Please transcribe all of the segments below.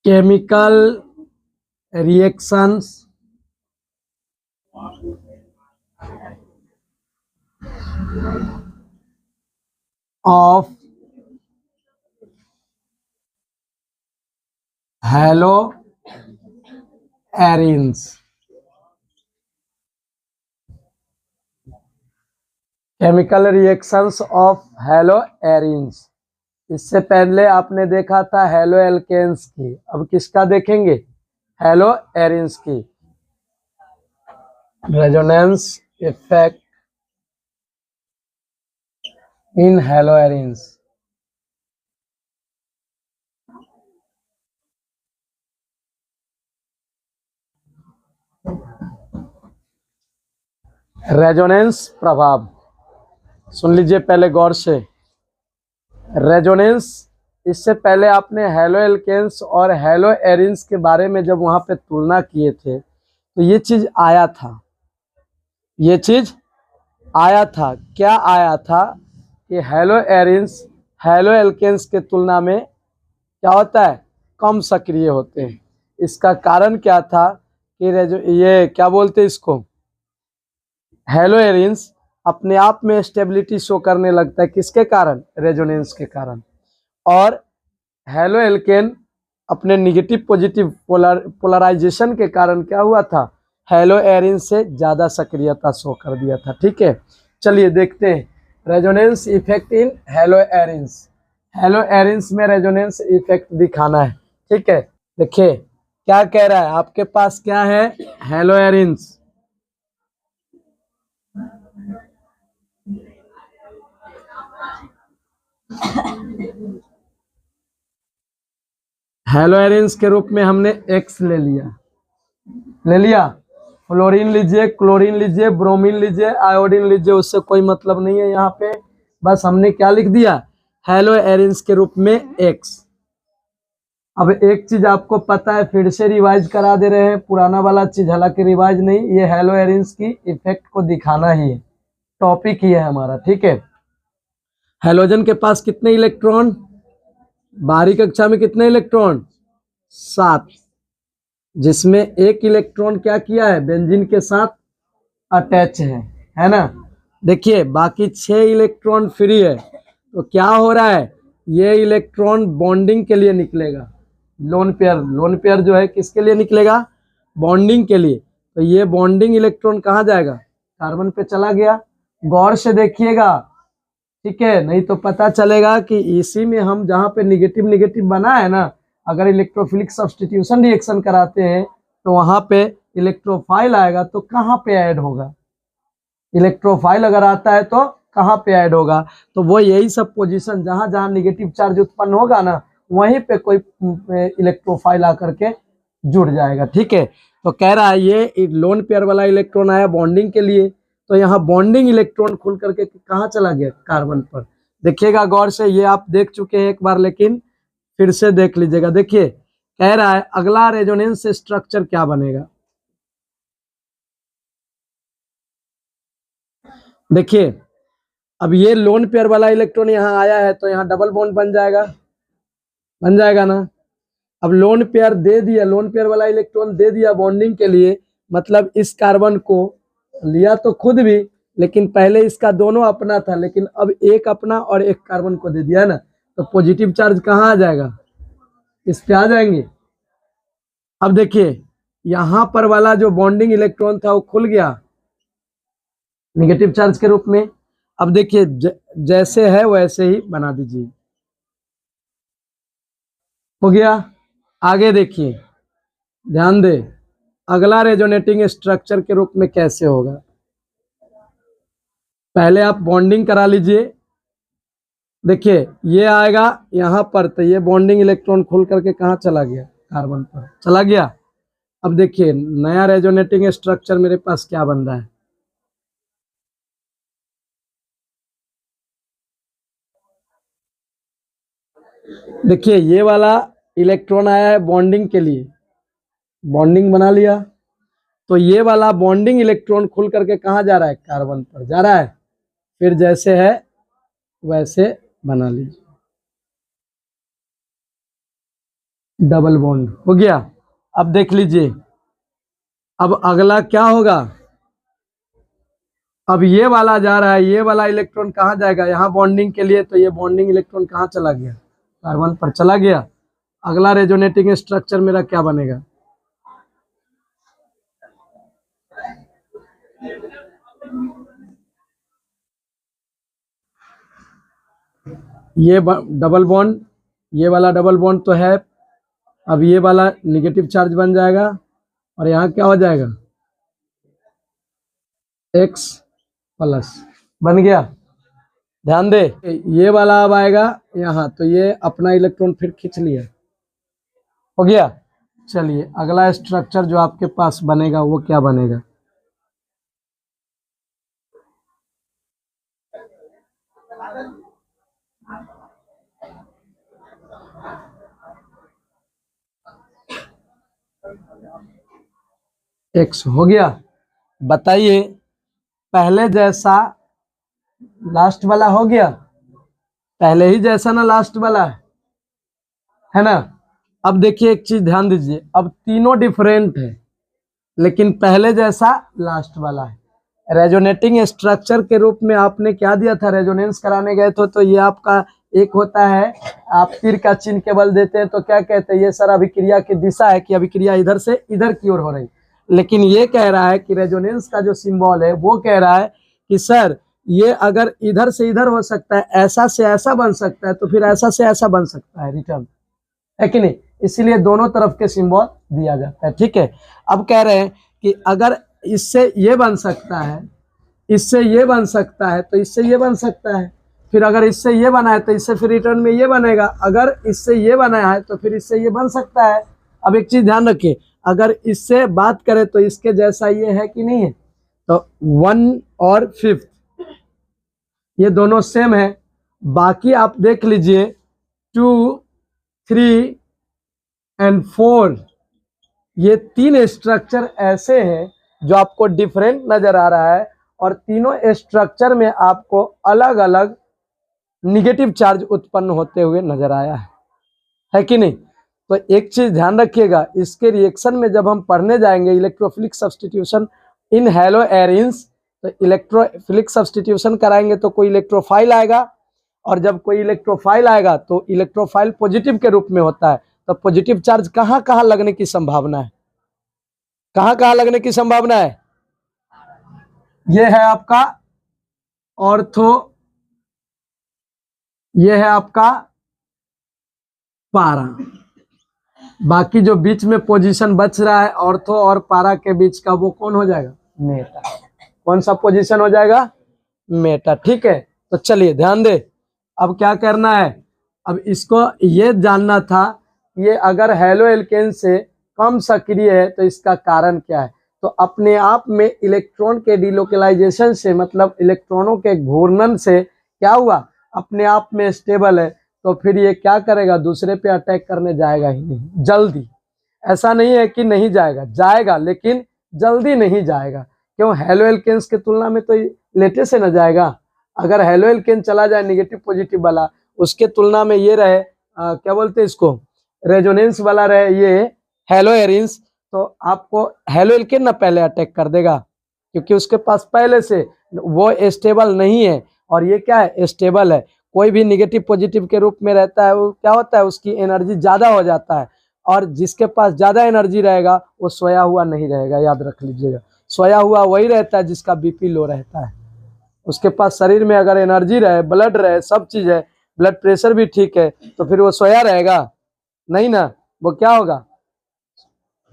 Chemical reactions of haloarenes. Chemical reactions of haloarenes. इससे पहले आपने देखा था हैलो एल्केन्स की, अब किसका देखेंगे? हैलोएरीन्स की। Resonance effect in haloarenes. रेजोनेंस प्रभाव सुन लीजिए पहले गौर से। रेजोनेंस, इससे पहले आपने हैलो एल्केन्स और हैलोएरीन्स के बारे में जब वहां पे तुलना किए थे तो ये चीज आया था, ये चीज आया था। क्या आया था कि हैलोएरीन्स हैलो एल्केन्स के तुलना में क्या होता है? कम सक्रिय होते हैं। इसका कारण क्या था कि ये क्या बोलते हैं इसको, हैलोएरीन्स अपने आप में स्टेबिलिटी शो करने लगता है। किसके कारण? रेजोनेंस के कारण। और हैलो एल्केन अपने निगेटिव पॉजिटिव पोलराइजेशन के कारण क्या हुआ था? हैलोएरीन्स से ज्यादा सक्रियता शो कर दिया था। ठीक है, चलिए देखते हैं रेजोनेंस इफेक्ट इन हैलोएरीन्स। हैलोएरीन्स में रेजोनेंस इफेक्ट दिखाना है। ठीक है, देखिए क्या कह रहा है आपके पास, क्या है? हैलोएरीन्स। हैलोएरीन्स के रूप में हमने X ले लिया। फ्लोरीन लीजिए, क्लोरीन लीजिए, ब्रोमीन लीजिए, आयोडीन लीजिए, उससे कोई मतलब नहीं है यहाँ पे। बस हमने क्या लिख दिया? हैलोएरीन्स के रूप में X। अब एक चीज आपको पता है, फिर से रिवाइज करा दे रहे हैं पुराना वाला चीज, हालांकि रिवाइज नहीं, ये हैलोएरीन्स की इफेक्ट को दिखाना ही है, टॉपिक ही है हमारा। ठीक है, हैलोजन के पास कितने इलेक्ट्रॉन? बारहवीं कक्षा में कितने इलेक्ट्रॉन? 7, जिसमें एक इलेक्ट्रॉन क्या किया है? बेंजीन के साथ अटैच है ना। देखिए बाकी 6 इलेक्ट्रॉन फ्री है, तो क्या हो रहा है? ये इलेक्ट्रॉन बॉन्डिंग के लिए निकलेगा। लोन पेयर जो है किसके लिए निकलेगा? बॉन्डिंग के लिए। तो ये बॉन्डिंग इलेक्ट्रॉन कहाँ जाएगा? कार्बन पे चला गया। गौर से देखिएगा, ठीक है, नहीं तो पता चलेगा कि इसी में हम जहाँ पे निगेटिव निगेटिव बना है ना, अगर इलेक्ट्रोफिलिक सब्स्टिट्यूशन रिएक्शन कराते हैं तो वहां पे इलेक्ट्रोफाइल आएगा, तो कहाँ पे ऐड होगा? इलेक्ट्रोफाइल अगर आता है तो कहाँ पे ऐड होगा? तो वो यही सब पोजीशन, जहां जहां निगेटिव चार्ज उत्पन्न होगा ना, वहीं पे कोई इलेक्ट्रोफाइल आकर के जुड़ जाएगा। ठीक है, तो कह रहा है ये लोन पेयर वाला इलेक्ट्रॉन आया बॉन्डिंग के लिए, तो यहाँ बॉन्डिंग इलेक्ट्रॉन खुल करके कहाँ चला गया? कार्बन पर। देखिएगा गौर से, ये आप देख चुके हैं एक बार, लेकिन फिर से देख लीजिएगा। देखिए कह रहा है अगला रेजोनेंस स्ट्रक्चर क्या बनेगा। देखिए अब ये लोन पेयर वाला इलेक्ट्रॉन यहाँ आया है, तो यहाँ डबल बॉन्ड बन जाएगा ना। अब लोन पेयर दे दिया, लोन पेयर वाला इलेक्ट्रॉन दे दिया बॉन्डिंग के लिए, मतलब इस कार्बन को लिया तो खुद भी, लेकिन पहले इसका दोनों अपना था, लेकिन अब एक अपना और एक कार्बन को दे दिया ना, तो पॉजिटिव चार्ज कहाँ आ जाएगा? इस पे आ जाएंगे। अब देखिए यहाँ पर वाला जो बॉन्डिंग इलेक्ट्रॉन था वो खुल गया निगेटिव चार्ज के रूप में। अब देखिए जैसे है वैसे ही बना दीजिए, हो गया। आगे देखिए, ध्यान दे, अगला रेजोनेटिंग स्ट्रक्चर के रूप में कैसे होगा। पहले आप बॉन्डिंग करा लीजिए। देखिए ये आएगा यहाँ पर, तो ये बॉन्डिंग इलेक्ट्रॉन खुल करके कहाँ चला गया? कार्बन पर चला गया। अब देखिए नया रेजोनेटिंग स्ट्रक्चर मेरे पास क्या बन रहा है। देखिए ये वाला इलेक्ट्रॉन आया है बॉन्डिंग के लिए, बॉन्डिंग बना लिया, तो ये वाला बॉन्डिंग इलेक्ट्रॉन खुल करके कहाँ जा रहा है? कार्बन पर जा रहा है। फिर जैसे है वैसे बना लीजिए। डबल बॉन्ड हो गया। अब देख लीजिए, अब अगला क्या होगा, अब ये वाला जा रहा है, ये वाला इलेक्ट्रॉन कहाँ जाएगा, यहाँ बॉन्डिंग के लिए, तो ये बॉन्डिंग इलेक्ट्रॉन कहाँ चला गया, कार्बन पर चला गया। अगला रेजोनेटिंग स्ट्रक्चर मेरा क्या बनेगा, ये डबल बॉन्ड, ये वाला डबल बॉन्ड तो है, अब ये वाला निगेटिव चार्ज बन जाएगा और यहाँ क्या हो जाएगा, X प्लस बन गया। ध्यान दे, ये वाला अब आएगा यहाँ, तो ये अपना इलेक्ट्रॉन फिर खींच लिया, हो गया। चलिए अगला स्ट्रक्चर जो आपके पास बनेगा वो क्या बनेगा, X हो गया। बताइए, पहले जैसा लास्ट वाला हो गया, पहले ही जैसा ना लास्ट वाला है ना। अब देखिए एक चीज ध्यान दीजिए, अब तीनों डिफरेंट है लेकिन पहले जैसा लास्ट वाला है। रेजोनेटिंग स्ट्रक्चर के रूप में आपने क्या दिया था, रेजोनेंस कराने गए तो ये आपका एक होता है, आप तीर का चिन्ह केवल देते हैं तो क्या कहते हैं, ये सर अभिक्रिया की दिशा है कि अभिक्रिया इधर से इधर की ओर हो रही। लेकिन ये कह रहा है कि रेजोनेंस का जो सिंबल है वो कह रहा है कि सर ये अगर इधर से इधर हो सकता है, ऐसा से ऐसा बन सकता है, तो फिर ऐसा से ऐसा बन सकता है, रिटर्न है कि नहीं, इसीलिए दोनों तरफ के सिंबल दिया जाता है। ठीक है, अब कह रहे हैं कि अगर इससे ये बन सकता है, इससे ये बन सकता है, तो इससे ये बन सकता है, फिर अगर इससे ये बना है तो इससे फिर रिटर्न में ये बनेगा, अगर इससे ये बनाया है तो फिर इससे ये बन सकता है। अब एक चीज ध्यान रखिए, अगर इससे बात करें तो इसके जैसा ये है कि नहीं है, तो 1 और 5 ये दोनों सेम है। बाकी आप देख लीजिए 2, 3 एंड 4 ये 3 स्ट्रक्चर ऐसे हैं जो आपको डिफरेंट नजर आ रहा है और तीनों स्ट्रक्चर में आपको अलग अलग निगेटिव चार्ज उत्पन्न होते हुए नजर आया है कि नहीं। तो एक चीज ध्यान रखिएगा, इसके रिएक्शन में जब हम पढ़ने जाएंगे इलेक्ट्रोफिलिक सब्स्टिट्यूशन इन हैलो एरिन्स, तो इलेक्ट्रोफिलिक सब्स्टिट्यूशन कराएंगे तो कोई इलेक्ट्रोफाइल आएगा, और जब कोई इलेक्ट्रोफाइल आएगा तो इलेक्ट्रोफाइल पॉजिटिव के रूप में होता है, तो पॉजिटिव चार्ज कहाँ कहाँ लगने की संभावना है, कहाँ कहाँ लगने की संभावना है, ये है आपका ऑर्थो, ये है आपका पारा, बाकी जो बीच में पोजीशन बच रहा है ऑर्थो और पारा के बीच का वो कौन हो जाएगा, मेटा। कौन सा पोजीशन हो जाएगा, मेटा। ठीक है, तो चलिए ध्यान दे, अब क्या करना है, अब इसको ये जानना था, ये अगर हैलो एल्केन से कम सक्रिय है तो इसका कारण क्या है। तो अपने आप में इलेक्ट्रॉन के डिलोकलाइजेशन से, मतलब इलेक्ट्रॉनों के घूर्णन से क्या हुआ, अपने आप में स्टेबल है, तो फिर ये क्या करेगा, दूसरे पे अटैक करने जाएगा ही नहीं जल्दी। ऐसा नहीं है कि नहीं जाएगा, जाएगा लेकिन जल्दी नहीं जाएगा। क्यों, हैलो एल्केन्स की तुलना में तो लेटे से न जाएगा। अगर हैलो एल्केन चला जाए निगेटिव पॉजिटिव वाला, उसके तुलना में ये रहे क्या बोलते हैं इसको, रेजोनेंस वाला रहे ये हैलो एरिन्स, तो आपको हैलो एल्केन ना पहले अटैक कर देगा, क्योंकि उसके पास पहले से वो स्टेबल नहीं है और ये क्या है, स्टेबल है। कोई भी निगेटिव पॉजिटिव के रूप में रहता है वो क्या होता है, उसकी एनर्जी ज्यादा हो जाता है, और जिसके पास ज्यादा एनर्जी रहेगा वो सोया हुआ नहीं रहेगा, याद रख लीजिएगा। सोया हुआ वही रहता है जिसका बीपी लो रहता है, उसके पास शरीर में अगर एनर्जी रहे, ब्लड रहे, सब चीज है, ब्लड प्रेशर भी ठीक है, तो फिर वो सोया रहेगा नहीं ना, वो क्या होगा,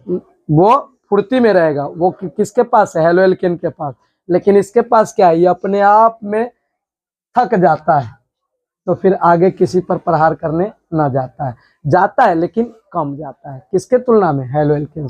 वो फुर्ती में रहेगा। वो किसके पास है, हैलो एल्केन के पास। लेकिन इसके पास क्या है, ये अपने आप में थक जाता है, तो फिर आगे किसी पर प्रहार करने ना जाता है, जाता है लेकिन कम जाता है, किसके तुलना में, हैलो एल्केन।